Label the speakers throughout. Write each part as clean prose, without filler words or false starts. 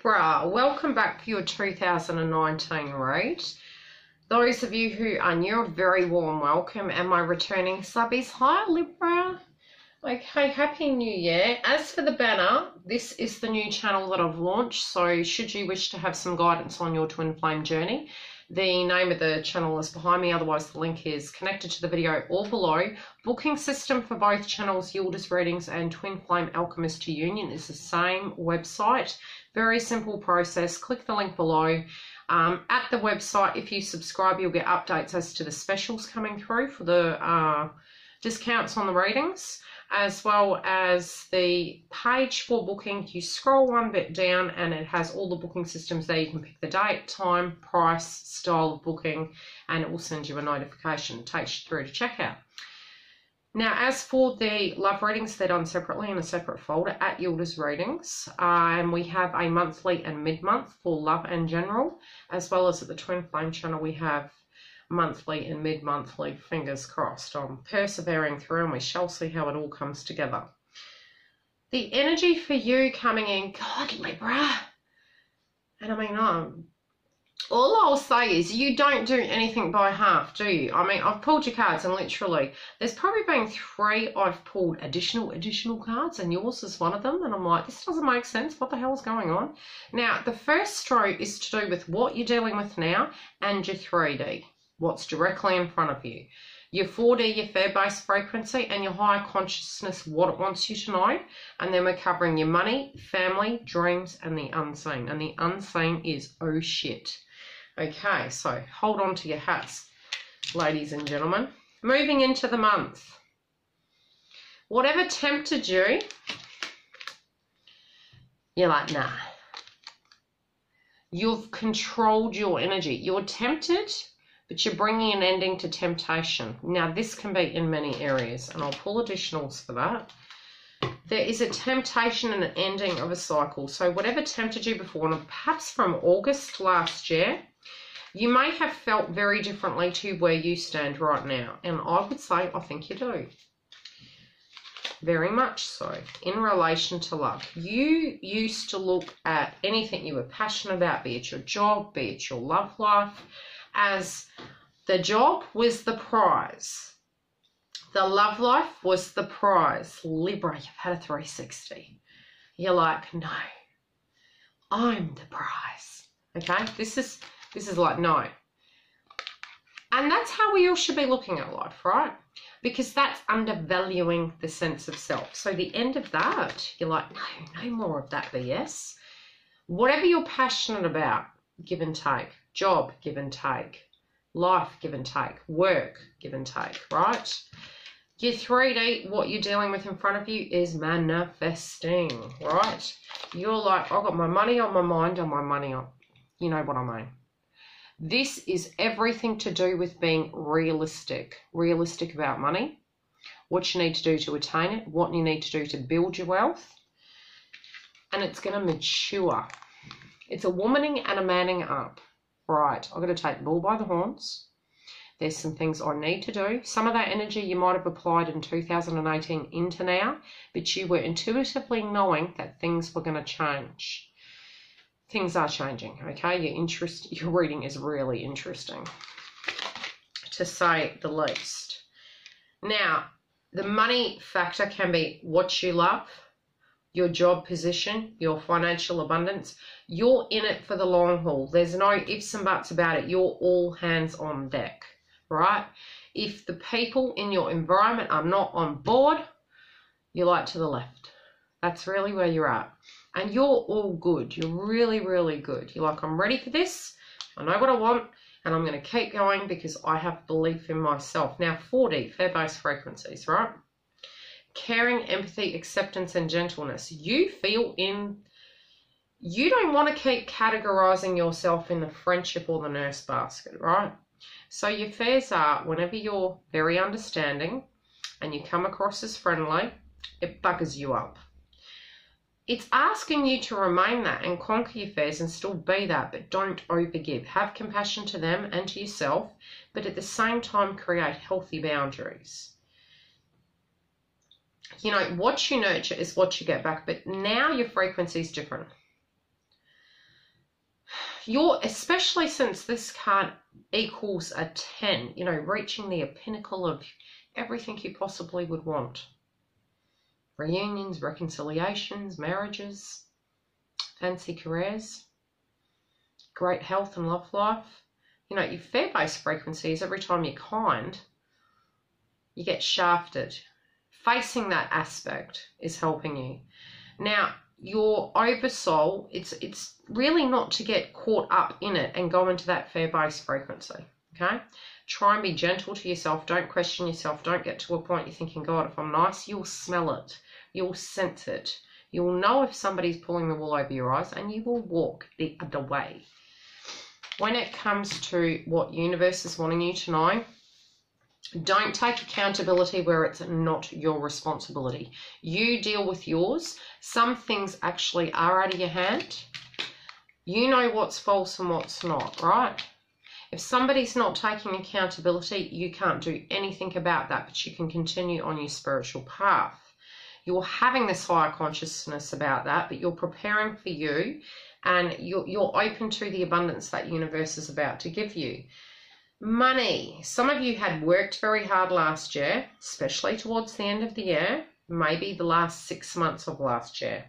Speaker 1: Libra, welcome back for your 2019 read. Those of you who are new, a very warm welcome, and my returning subbies, hi Libra. Okay, happy new year. As for the banner, this is the new channel that I've launched, so should you wish to have some guidance on your twin flame journey, the name of the channel is behind me, otherwise the link is connected to the video or below. Booking system for both channels, Yildiz Readings and Twin Flame Alchemist to Union, is the same website. Very simple process. Click the link below. At the website, if you subscribe, you'll get updates as to the specials coming through for the discounts on the readings, as well as the page for booking. You scroll one bit down and it has all the booking systems there. You can pick the date, time, price, style of booking, and it will send you a notification. It takes you through to checkout. Now, as for the love readings, they're done separately in a separate folder at Yildiz Readings. And we have a monthly and mid-month for love and general, as well as at the Twin Flame channel, we have monthly and mid-monthly. Fingers crossed. I'm persevering through and we shall see how it all comes together. The energy for you coming in, God, Libra. And I mean, all I'll say is you don't do anything by half, do you? I mean, I've pulled your cards and literally there's probably been 3 I've pulled additional cards, and yours is one of them. And I'm like, this doesn't make sense. What the hell is going on? Now, the first stroke is to do with what you're dealing with now and your 3D, what's directly in front of you. Your 4D, your fair-based frequency, and your higher consciousness, what it wants you to know. And then we're covering your money, family, dreams, and the unseen. And the unseen is, oh shit. Okay, so hold on to your hats, ladies and gentlemen. Moving into the month. Whatever tempted you, you're like, nah. You've controlled your energy. You're tempted, but you're bringing an ending to temptation. Now, this can be in many areas, and I'll pull additionals for that. There is a temptation and an ending of a cycle. So whatever tempted you before, and perhaps from August last year, you may have felt very differently to where you stand right now. And I would say, I think you do. Very much so. In relation to love, you used to look at anything you were passionate about, be it your job, be it your love life, as the job was the prize. The love life was the prize. Libra, you've had a 360. You're like, no, I'm the prize. Okay, this is like, no. And that's how we all should be looking at life, right? Because that's undervaluing the sense of self. So the end of that, you're like, no more of that BS. Whatever you're passionate about, give and take. Job, give and take. Life, give and take. Work, give and take, right? Your 3D, what you're dealing with in front of you is manifesting, right? You're like, I've got my money on my mind and my money on, you know what I mean. This is everything to do with being realistic. Realistic about money, what you need to do to attain it, what you need to do to build your wealth. And it's going to mature. It's a womaning and a manning up. Right, I've got to take the bull by the horns. There's some things I need to do. Some of that energy you might have applied in 2018 into now, but you were intuitively knowing that things were going to change. Things are changing, okay? Your reading is really interesting, to say the least. Now, the money factor can be what you love, your job position, your financial abundance. You're in it for the long haul. There's no ifs and buts about it. You're all hands on deck, right? If the people in your environment are not on board, you're like to the left. That's really where you're at. And you're all good. You're really, really good. You're like, I'm ready for this. I know what I want, and I'm going to keep going because I have belief in myself. Now, 4D, fair-based frequencies, right? Caring, empathy, acceptance, and gentleness. You don't want to keep categorizing yourself in the friendship or the nurse basket, right? So your fears are, whenever you're very understanding and you come across as friendly, it buggers you up. It's asking you to remain that and conquer your fears and still be that, but don't overgive. Have compassion to them and to yourself, but at the same time create healthy boundaries. You know, what you nurture is what you get back, but now your frequency is different. especially since this card equals a 10, you know, reaching the pinnacle of everything you possibly would want. Reunions, reconciliations, marriages, fancy careers, great health and love life. You know, your fear-based frequencies, every time you're kind, you get shafted. Facing that aspect is helping you. Now, your oversoul, it's really not to get caught up in it and go into that fear-based frequency, okay? Try and be gentle to yourself. Don't question yourself. Don't get to a point you're thinking, God, if I'm nice, you'll smell it. You'll sense it. You'll know if somebody's pulling the wool over your eyes, and you will walk the other way. When it comes to what universe is wanting you to know, don't take accountability where it's not your responsibility. You deal with yours. Some things actually are out of your hand. You know what's false and what's not, right? If somebody's not taking accountability, you can't do anything about that, but you can continue on your spiritual path. You're having this higher consciousness about that, but you're preparing for you, and you're open to the abundance that universe is about to give you. Money. Some of you had worked very hard last year, especially towards the end of the year, maybe the last 6 months of last year.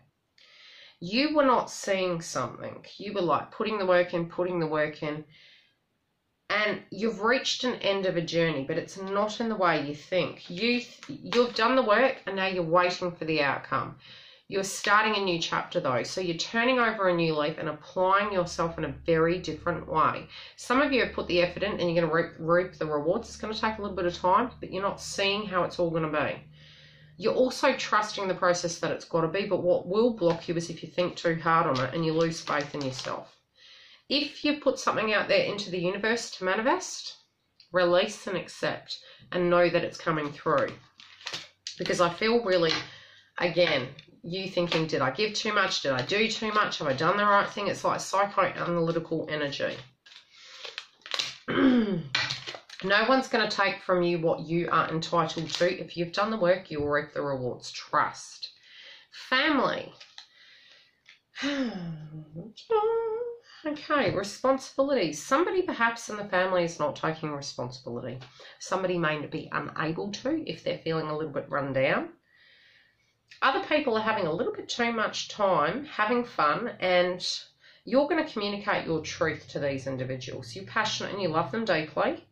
Speaker 1: You were not seeing something. You were like putting the work in, and you've reached an end of a journey, but it's not in the way you think. You've done the work, and now you're waiting for the outcome. You're starting a new chapter though, so you're turning over a new leaf and applying yourself in a very different way. Some of you have put the effort in and you're going to reap the rewards. It's going to take a little bit of time, but you're not seeing how it's all going to be. You're also trusting the process that it's got to be, but what will block you is if you think too hard on it and you lose faith in yourself. If you put something out there into the universe to manifest, release and accept and know that it's coming through. Because I feel really, again, you thinking, did I give too much? Did I do too much? Have I done the right thing? It's like psychoanalytical energy. No one's going to take from you what you are entitled to. If you've done the work, you'll reap the rewards. Trust. Family. Okay, responsibilities. Somebody perhaps in the family is not taking responsibility. Somebody may be unable to if they're feeling a little bit run down. Other people are having a little bit too much time, having fun, and you're going to communicate your truth to these individuals. You're passionate and you love them deeply.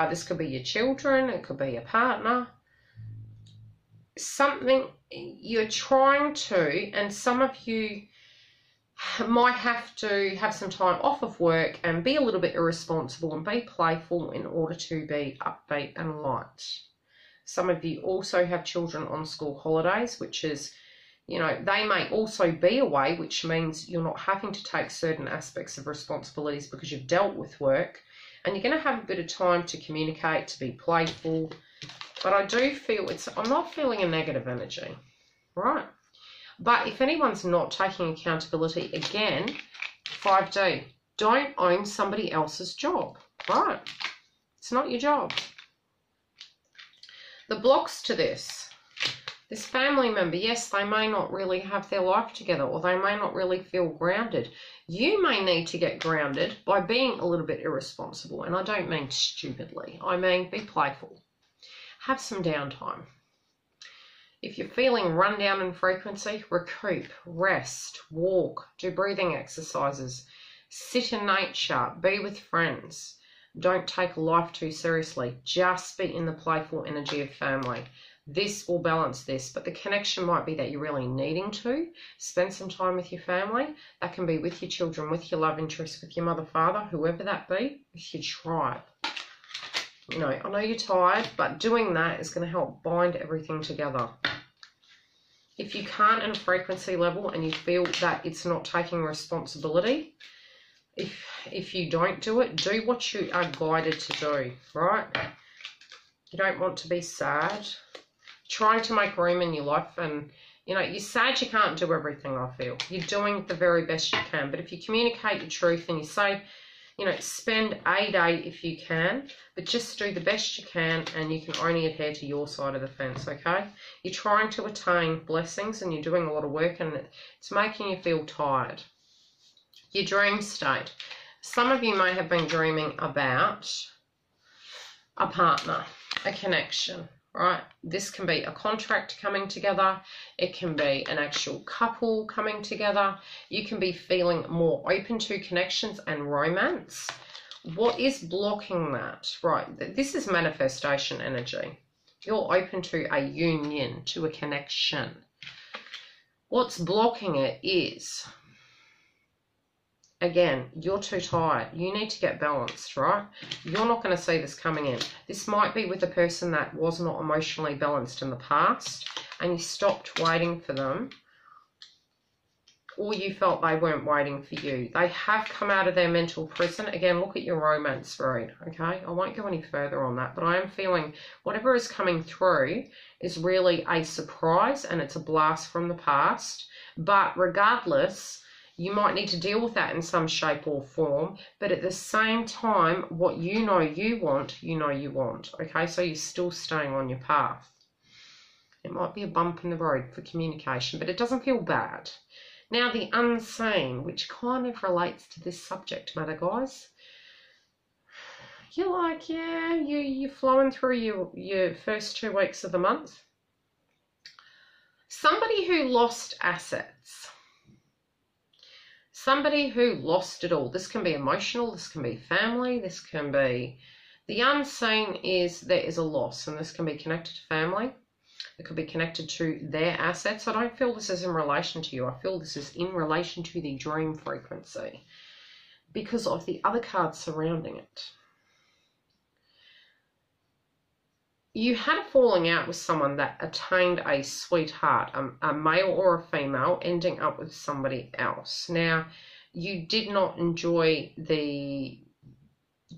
Speaker 1: This could be your children, it could be a partner. Something you're trying to, and some of you might have to have some time off of work and be a little bit irresponsible and be playful in order to be upbeat and light. Some of you also have children on school holidays, which is, you know, they may also be away, which means you're not having to take certain aspects of responsibilities because you've dealt with work, and you're going to have a bit of time to communicate, to be playful. But I do feel I'm not feeling a negative energy, right? But if anyone's not taking accountability, again, 5D, don't own somebody else's job, right? It's not your job. The blocks to this family member, yes, they may not really have their life together, or they may not really feel grounded. You may need to get grounded by being a little bit irresponsible, and I don't mean stupidly. I mean be playful. Have some downtime. If you're feeling run down in frequency, recoup, rest, walk, do breathing exercises, sit in nature, be with friends. Don't take life too seriously. Just be in the playful energy of family. This will balance this, but the connection might be that you're really needing to spend some time with your family. That can be with your children, with your love interest, with your mother, father, whoever that be, with your tribe. You know, I know you're tired, but doing that is going to help bind everything together. If you can't in a frequency level and you feel that it's not taking responsibility, if you don't do it, do what you are guided to do, right? You don't want to be sad. Trying to make room in your life, and, you know, you're sad you can't do everything, I feel. You're doing the very best you can, but if you communicate your truth and you say, you know, spend a day if you can, but just do the best you can, and you can only adhere to your side of the fence, okay? You're trying to attain blessings and you're doing a lot of work and it's making you feel tired. Your dream state. Some of you may have been dreaming about a partner, a connection, right? This can be a contract coming together. It can be an actual couple coming together. You can be feeling more open to connections and romance. What is blocking that? Right, this is manifestation energy. You're open to a union, to a connection. What's blocking it is, again, you're too tired. You need to get balanced, right? You're not going to see this coming in. This might be with a person that was not emotionally balanced in the past, and you stopped waiting for them, or you felt they weren't waiting for you. They have come out of their mental prison. Again, look at your romance read, okay? I won't go any further on that, but I am feeling whatever is coming through is really a surprise, and it's a blast from the past. But regardless, you might need to deal with that in some shape or form, but at the same time, what you know you want, okay? So you're still staying on your path. It might be a bump in the road for communication, but it doesn't feel bad. Now, the unseen, which kind of relates to this subject matter, guys. You're like, yeah, you're flowing through your first 2 weeks of the month. Somebody who lost assets. Somebody who lost it all. This can be emotional, this can be family, this can be... The unseen is there is a loss, and this can be connected to family. It could be connected to their assets. I don't feel this is in relation to you. I feel this is in relation to the dream frequency because of the other cards surrounding it. You had a falling out with someone that attained a sweetheart, a male or a female, ending up with somebody else. Now, you did not enjoy the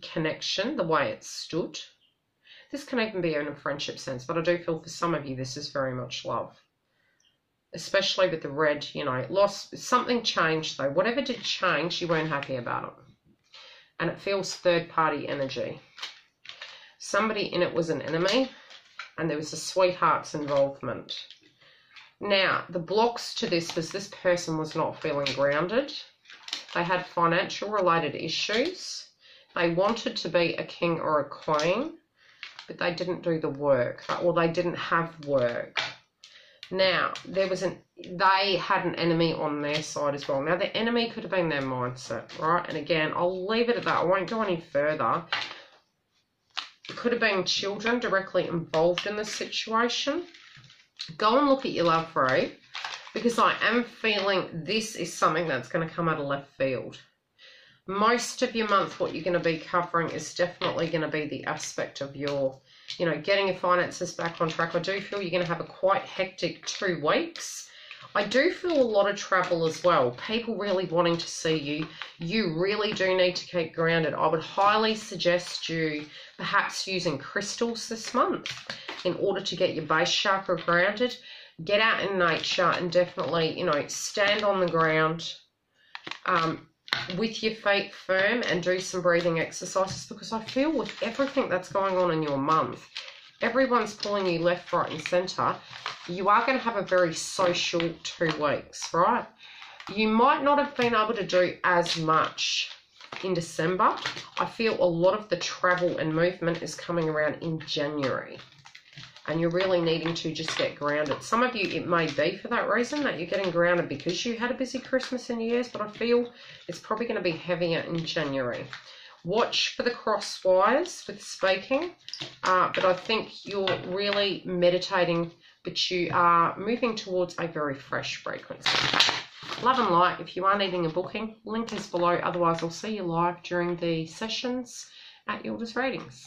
Speaker 1: connection, the way it stood. This can even be in a friendship sense, but I do feel for some of you this is very much love. Especially with the red, you know, lost, something changed though. Whatever did change, you weren't happy about it. And it feels third-party energy. Somebody in it was an enemy, and there was a sweetheart's involvement. Now, the blocks to this was this person was not feeling grounded. They had financial-related issues. They wanted to be a king or a queen, but they didn't do the work, or they didn't have work. Now, they had an enemy on their side as well. Now, the enemy could have been their mindset, right? And again, I'll leave it at that. I won't go any further. It could have been children directly involved in this situation. Go and look at your love read, because I am feeling this is something that's going to come out of left field. Most of your month, what you're going to be covering is definitely going to be the aspect of your, you know, getting your finances back on track. I do feel you're going to have a quite hectic 2 weeks. I do feel a lot of travel as well. People really wanting to see you. You really do need to keep grounded. I would highly suggest you perhaps using crystals this month in order to get your base chakra grounded. Get out in nature and definitely, you know, stand on the ground with your feet firm and do some breathing exercises, because I feel with everything that's going on in your month, everyone's pulling you left, right and centre. You are going to have a very social 2 weeks, right? You might not have been able to do as much in December. I feel a lot of the travel and movement is coming around in January. And you're really needing to just get grounded. Some of you, it may be for that reason that you're getting grounded because you had a busy Christmas and New Year's, but I feel it's probably going to be heavier in January. Watch for the cross wires with speaking, but I think you're really meditating, but you are moving towards a very fresh frequency. Love and light. If you are needing a booking, link is below. Otherwise, I'll see you live during the sessions at Yildiz Readings.